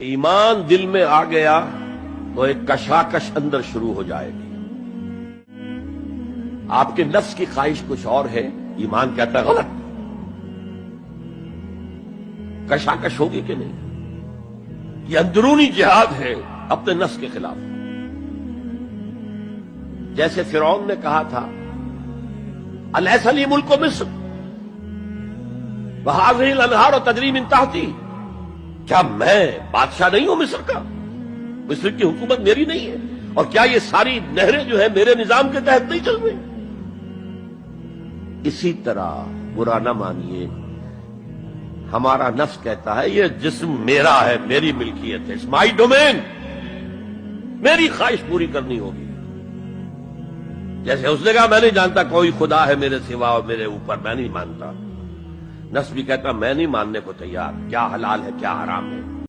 ईमान दिल में आ गया तो एक कशाकश अंदर शुरू हो जाएगी। आपके नफ्स की ख्वाहिश कुछ और है, ईमान कहता है गलत। कशाकश होगी कि नहीं? ये अंदरूनी जिहाद है अपने नफ्स के खिलाफ। जैसे फिरौन ने कहा था, अलैसा ली मुल्क मिस्र वहाज़िहिल अनहार तजरी मिन तहती, क्या मैं बादशाह नहीं हूं मिस्र का? मिस्र की हुकूमत मेरी नहीं है? और क्या ये सारी नहरें जो है मेरे निजाम के तहत नहीं चल रही? इसी तरह बुरा ना मानिए, हमारा नफ्स कहता है ये जिस्म मेरा है, मेरी मिल्कियत है, इट्स माई डोमेन, मेरी ख्वाहिश पूरी करनी होगी। जैसे उसने कहा मैं नहीं जानता कोई खुदा है मेरे सिवा और मेरे ऊपर, मैं नहीं मानता। नफ्स भी कहता मैं नहीं मानने को तैयार, क्या हलाल है क्या हराम है।